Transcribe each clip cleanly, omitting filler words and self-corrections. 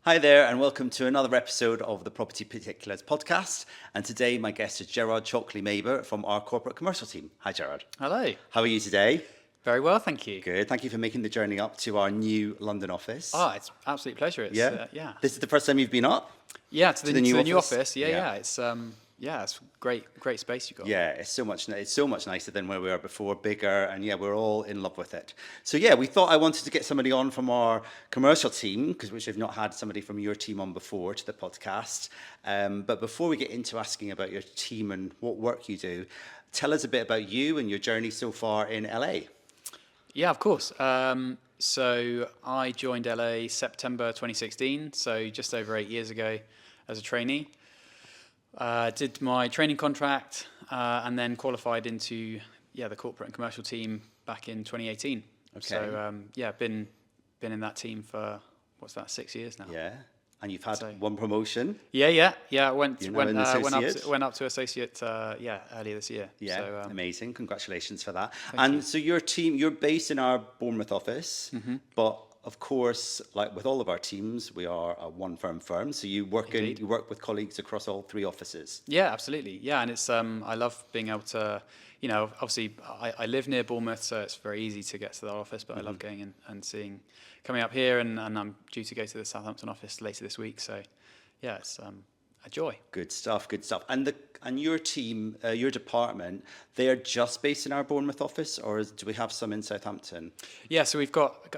Hi there, and welcome to another episode of the Property Particulars podcast. And today, my guest is Gerard Chalkly-Maber from our corporate commercial team. Hi, Gerard. Hello. How are you today? Very well, thank you. Good. Thank you for making the journey up to our new London office. It's an absolute pleasure. It's, Yeah. This is the first time you've been up? Yeah, to the new office. Yeah. It's great space you've got. Yeah, it's so much nicer than where we were before, bigger, and yeah, we're all in love with it. So yeah, we thought I wanted to get somebody on from our commercial team, which we've not had somebody from your team on before to the podcast. But before we get into asking about your team and what work you do, tell us a bit about you and your journey so far in LA. Yeah, of course. So I joined LA September 2016, so just over 8 years ago as a trainee. Did my training contract and then qualified into the corporate and commercial team back in 2018. Okay. So been in that team for 6 years now. Yeah, and you've had one promotion. Yeah. Went up to associate. Earlier this year. Yeah, so, amazing. Congratulations for that. Thank you. So your team, you're based in our Bournemouth office, but of course, like with all of our teams, we are a one firm. So you work with colleagues across all three offices. Yeah, absolutely. Yeah, and it's I love being able to, obviously I live near Bournemouth, so it's very easy to get to the office. But I love going in and coming up here, and I'm due to go to the Southampton office later this week. So yeah, it's a joy. Good stuff. And your team, your department, they are just based in our Bournemouth office, or do we have some in Southampton? Yeah, so we've got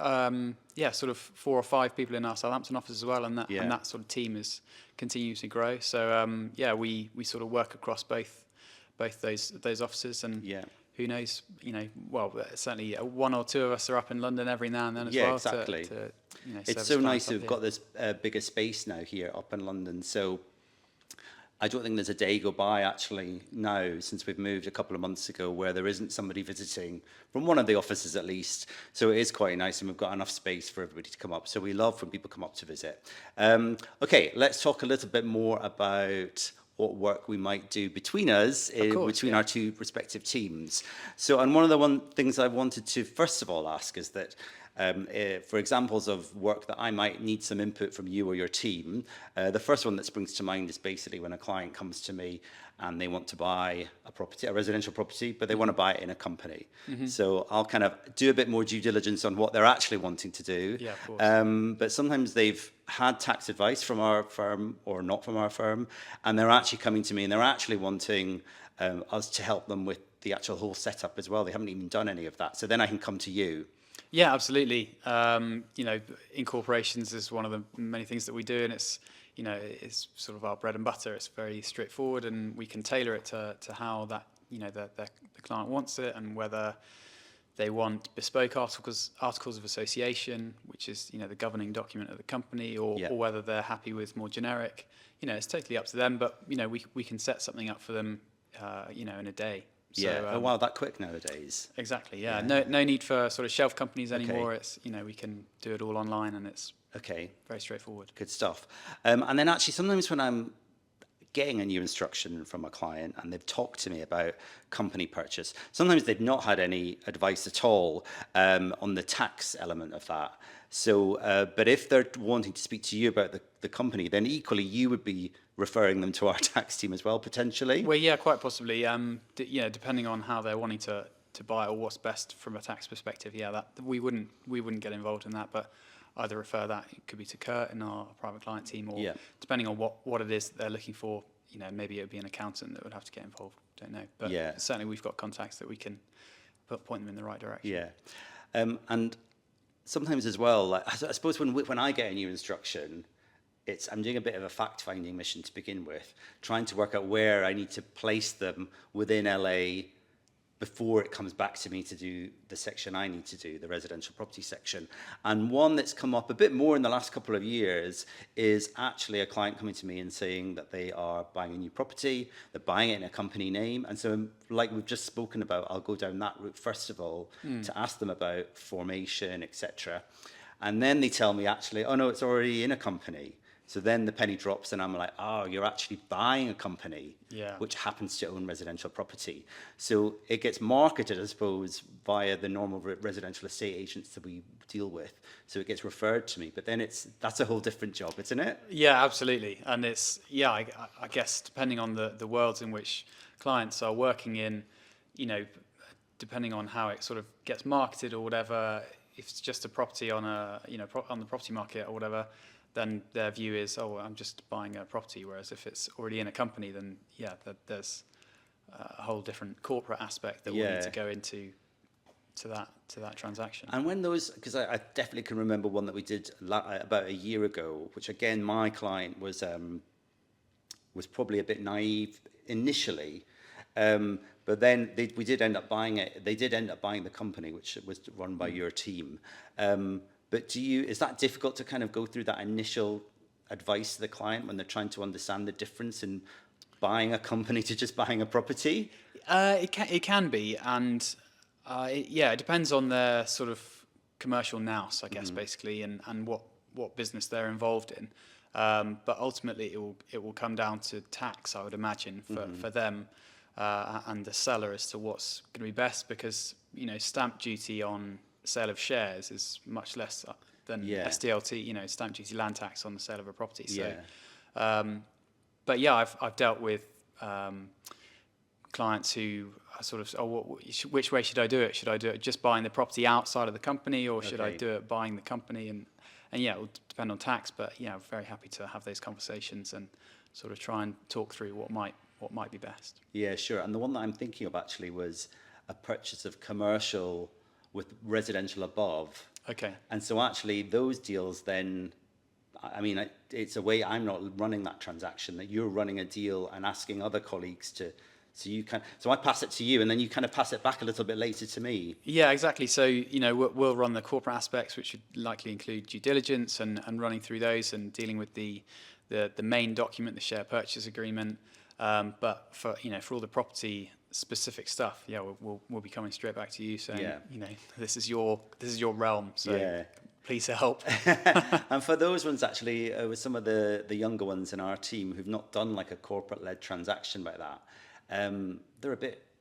sort of 4 or 5 people in our Southampton office as well, and that sort of team is continuing to grow. So we sort of work across both those offices, and who knows, certainly 1 or 2 of us are up in London every now and then as well. Yeah, exactly. It's so nice to have got this bigger space now here up in London. So I don't think there's a day go by actually now since we've moved a couple of months ago where there isn't somebody visiting from one of the offices at least. So it is quite nice, and we've got enough space for everybody to come up. So we love when people come up to visit. Okay, let's talk a little bit more about what work we might do between us, our two respective teams. So, and one of the things I wanted to first of all ask is that for examples of work that I might need some input from you or your team, the first one that springs to mind is basically when a client comes to me and they want to buy a residential property, but they want to buy it in a company. So I'll kind of do a bit more due diligence on what they're actually wanting to do. Yeah, of course. But sometimes they've had tax advice from our firm or not from our firm, and they're actually coming to me and they're actually wanting us to help them with the actual whole setup as well. They haven't even done any of that. So then I can come to you. Yeah, absolutely. Incorporations is one of the many things that we do, and it's sort of our bread and butter. It's very straightforward, and we can tailor it to how that the client wants it, and whether they want bespoke articles of association, which is the governing document of the company, or whether they're happy with more generic. It's totally up to them, but we can set something up for them in a day. So, wow, that quick nowadays. Exactly, yeah. No need for sort of shelf companies anymore. Okay. It's we can do it all online, and it's very straightforward. Good stuff. And then actually sometimes when I'm getting a new instruction from a client and they've talked to me about company purchase, sometimes they've not had any advice at all on the tax element of that. So, but if they're wanting to speak to you about the company, then equally you would be referring them to our tax team as well, potentially? Well, yeah, quite possibly. Depending on how they're wanting to buy or what's best from a tax perspective. Yeah, that we wouldn't get involved in that, but either refer that, it could be to Kurt in our private client team, or depending on what it is they're looking for, maybe it would be an accountant that would have to get involved. Don't know, but certainly we've got contacts that we can point them in the right direction. Yeah, and sometimes as well, like, I suppose when I get a new instruction, I'm doing a bit of a fact-finding mission to begin with, trying to work out where I need to place them within LA before it comes back to me to do the section I need to do, the residential property section. And one that's come up a bit more in the last couple of years is actually a client coming to me and saying that they are buying a new property, they're buying it in a company name. And so, like we've just spoken about, I'll go down that route first of all to ask them about formation, etc. And then they tell me actually, oh no, it's already in a company. So then the penny drops and I'm like, oh, you're actually buying a company Yeah. which happens to own residential property. So it gets marketed, I suppose, via the normal residential estate agents that we deal with. So it gets referred to me, but then that's a whole different job, isn't it? Yeah, absolutely. And I guess depending on the worlds in which clients are working in, you know, depending on how it sort of gets marketed or whatever, if it's just a property on on the property market or whatever, then their view is, oh, I'm just buying a property. Whereas if it's already in a company, then there's a whole different corporate aspect that we'll need to go into to that transaction. And when those, because I definitely can remember one that we did about a year ago, which again my client was probably a bit naive initially, but then we did end up buying it. They did end up buying the company, which was run by your team. But is that difficult to kind of go through that initial advice to the client when they're trying to understand the difference in buying a company to just buying a property? It can be, and it depends on their sort of commercial nous, I guess, basically, and what business they're involved in. But ultimately, it will come down to tax, I would imagine, for them and the seller as to what's going to be best, because stamp duty on sale of shares is much less than SDLT, stamp duty land tax on the sale of a property. So, but yeah, I've dealt with clients who are sort of, which way should I do it? Should I do it just buying the property outside of the company, or should I do it buying the company? And yeah, it will depend on tax, but I'm very happy to have those conversations and sort of try and talk through what might be best. Yeah, sure. And the one that I'm thinking of actually was a purchase of commercial with residential above. Okay. And so actually those deals then, I mean, it's a way I'm not running that transaction, that you're running a deal and asking other colleagues to, so I pass it to you and then you kind of pass it back a little bit later to me. Yeah, exactly. So, we'll run the corporate aspects, which would likely include due diligence and running through those and dealing with the main document, the share purchase agreement. But for all the property specific stuff, we'll be coming straight back to you saying, this is your realm, so please help. And for those ones, actually, with some of the younger ones in our team who've not done like a corporate led transaction like that,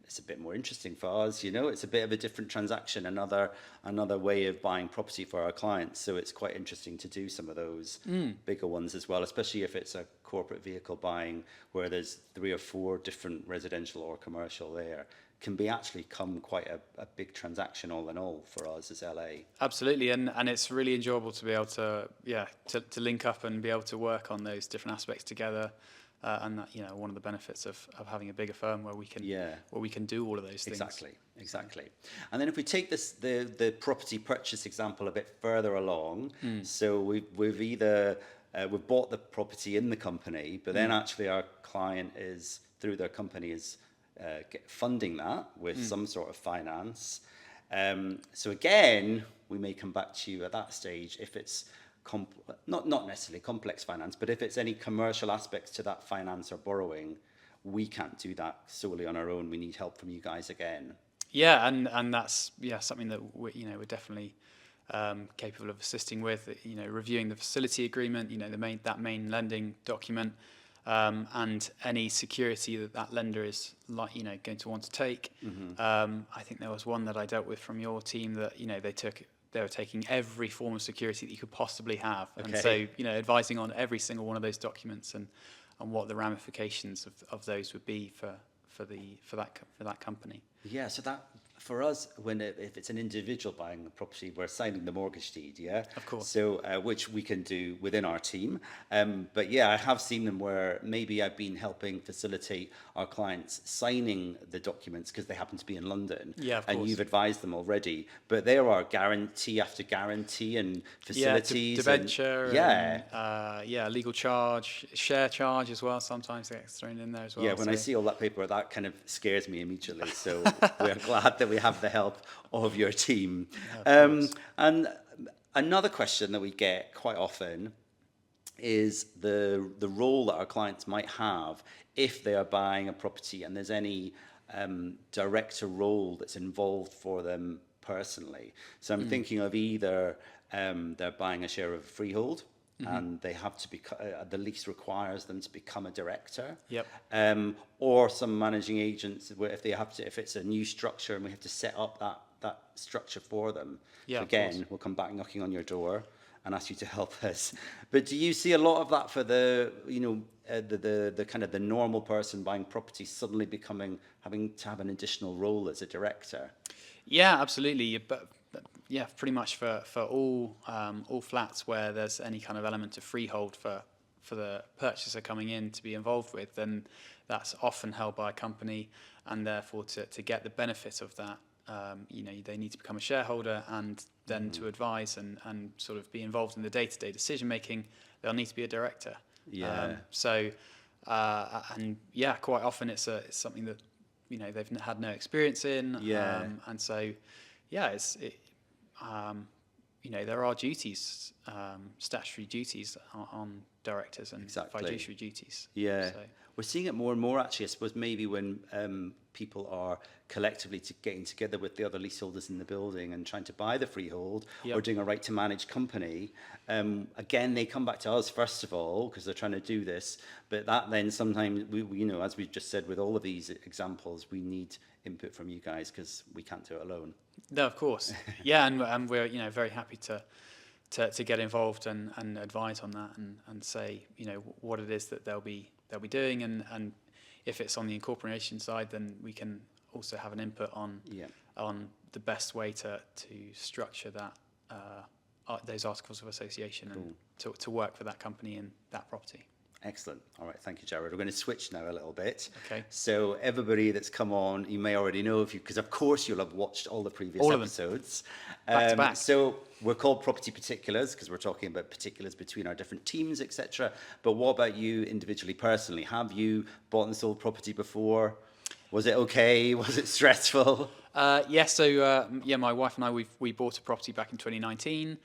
it's a bit more interesting for us. It's a bit of a different transaction, another way of buying property for our clients. So it's quite interesting to do some of those bigger ones as well, especially if it's a corporate vehicle buying where there's 3 or 4 different residential or commercial there. Can become quite a big transaction all in all for us as LA. Absolutely, and it's really enjoyable to be able to link up and be able to work on those different aspects together. And that, one of the benefits of having a bigger firm where we can do all of those things. Exactly. And then if we take the property purchase example a bit further along, so we've either we've bought the property in the company, but then actually our client is through their company is funding that with some sort of finance. So again, we may come back to you at that stage if it's not necessarily complex finance, but if it's any commercial aspects to that finance or borrowing, we can't do that solely on our own. We need help from you guys again. Yeah, and that's something that we're definitely capable of assisting with. Reviewing the facility agreement, that main lending document, and any security that lender is going to want to take. I think there was one that I dealt with from your team that they were taking every form of security that you could possibly have. Okay. And so, advising on every single one of those documents and what the ramifications of those would be for that company. Yeah, so that for us, if it's an individual buying the property, we're signing the mortgage deed, Of course. So, which we can do within our team. But yeah, I have seen them where maybe I've been helping facilitate our clients signing the documents because they happen to be in London. Yeah, of course. And you've advised them already. But there are guarantee after guarantee and facilities. Debenture. Legal charge, share charge as well. Sometimes that gets thrown in there as well. Yeah, when I see all that paper, that kind of scares me immediately. So we're glad that we have the help of your team. And another question that we get quite often is the role that our clients might have if they are buying a property and there's any director role that's involved for them personally. So I'm thinking of either they're buying a share of a freehold and they have to be, the lease requires them to become a director. Yep. Or some managing agents, where if it's a new structure and we have to set up that structure for them. Yeah, so again, we'll come back knocking on your door and ask you to help us. But do you see a lot of that for the kind of the normal person buying property suddenly having to have an additional role as a director? Yeah, absolutely. But yeah, pretty much for all flats where there's any kind of element of freehold for the purchaser coming in to be involved with, then that's often held by a company, and therefore to get the benefit of that, they need to become a shareholder, and then to advise and sort of be involved in the day-to-day decision making, they'll need to be a director. Yeah. Quite often it's something that they've had no experience in. Yeah. And so, yeah, there are duties, statutory duties on directors and fiduciary duties. Yeah. So. We're seeing it more and more, actually, I suppose, maybe when people are collectively getting together with the other leaseholders in the building and trying to buy the freehold, or doing a right to manage company. Again, they come back to us, first of all, because they're trying to do this. But that then sometimes, we as we've just said with all of these examples, we need input from you guys because we can't do it alone. No, of course. Yeah, and we're very happy to get involved and advise on that and say what it is that they'll be doing, and if it's on the incorporation side, then we can also have an input on the best way to structure that those articles of association and to work for that company and that property. Excellent. All right. Thank you, Gerard. We're going to switch now a little bit. Okay. So everybody that's come on, you may already know, because of course you'll have watched all the previous episodes. Back to back. So we're called Property Particulars because we're talking about particulars between our different teams, etc. But what about you individually, personally? Have you bought and sold property before? Was it okay? Was it stressful? Yes. So my wife and I, we bought a property back in 2019.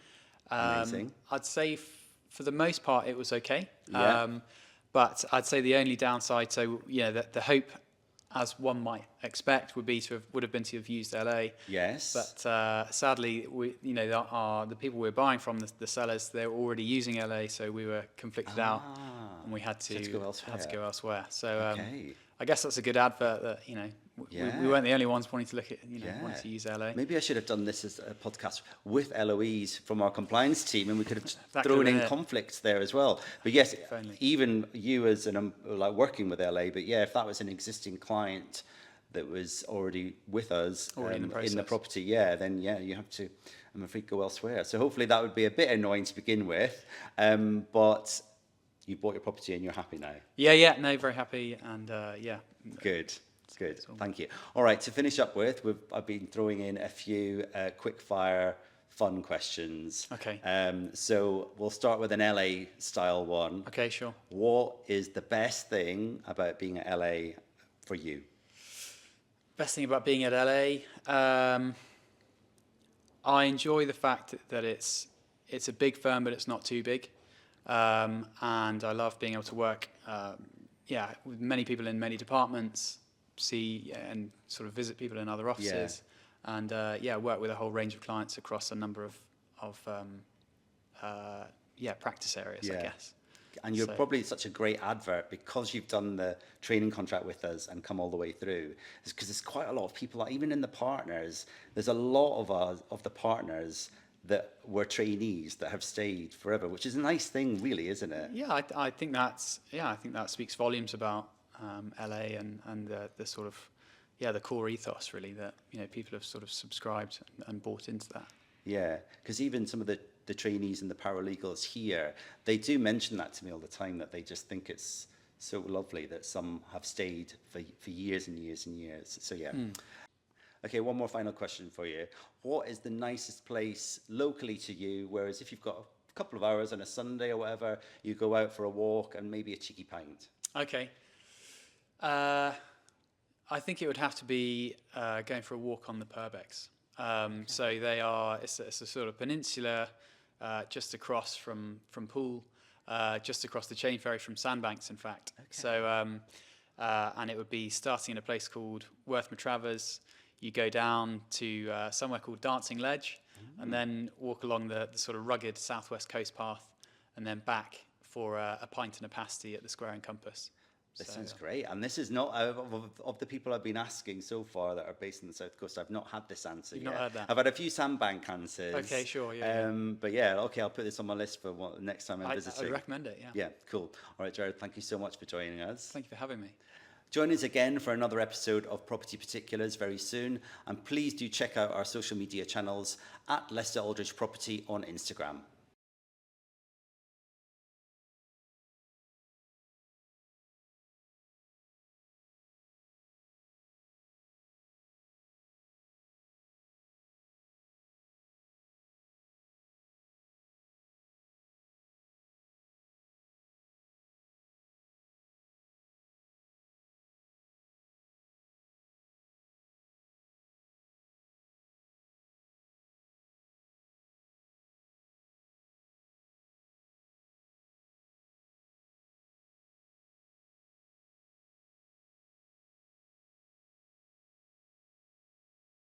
Amazing. I'd say for the most part it was okay. Yeah. But I'd say the only downside, the hope, as one might expect, would have been to have used LA. Yes. But sadly, the people we're buying from, the sellers, they were already using LA, so we were conflicted out, and we had to go elsewhere. So Okay. I guess that's a good advert that we weren't the only ones wanting to look at wanting to use LA. Maybe I should have done this as a podcast with LOEs from our compliance team, and we could have thrown in conflicts there as well. But yes, even you as working with LA, but yeah, if that was an existing client that was already with us in the property, then you have to, I'm afraid, go elsewhere. So hopefully that would be a bit annoying to begin with, but you bought your property and you're happy now. Yeah, no, very happy, and Good. Thank you. All right, to finish up with, I've been throwing in a few quick fire fun questions. Okay. So we'll start with an LA style one. Okay, sure. What is the best thing about being at LA for you? Best thing about being at LA, I enjoy the fact that it's a big firm, but it's not too big. And I love being able to work with many people in many departments, see and sort of visit people in other offices, and work with a whole range of clients across a number of practice areas, I guess. And you're probably such a great advert because you've done the training contract with us and come all the way through. It's because there's quite a lot of people, even in the partners, there's a lot of the partners that were trainees that have stayed forever, which is a nice thing, really, isn't it? Yeah, I think that speaks volumes about LA and the sort of the core ethos, really, that people have sort of subscribed and bought into that. Yeah, because even some of the trainees and the paralegals here, they do mention that to me all the time, that they just think it's so lovely that some have stayed for years and years and years. So Okay, one more final question for you. What is the nicest place locally to you? Whereas if you've got a couple of hours on a Sunday or whatever, you go out for a walk and maybe a cheeky pint. Okay. I think it would have to be going for a walk on the Purbex. So it's a sort of peninsula just across from Poole, just across the chain ferry from Sandbanks, in fact. Okay. So, and it would be starting in a place called Worth Matravers. You go down to somewhere called Dancing Ledge, and then walk along the sort of rugged southwest coast path and then back for a pint and a pasty at the Square and Compass. This sounds great. And this is not, of the people I've been asking so far that are based in the South Coast, I've not had this answer yet. You've not heard that? I've had a few sandbank answers. Okay, sure, yeah. But yeah, okay, I'll put this on my list for next time I'm visiting. I recommend it, yeah. Yeah, cool. All right, Gerard, thank you so much for joining us. Thank you for having me. Join us again for another episode of Property Particulars very soon. And please do check out our social media channels at Lester Aldridge Property on Instagram.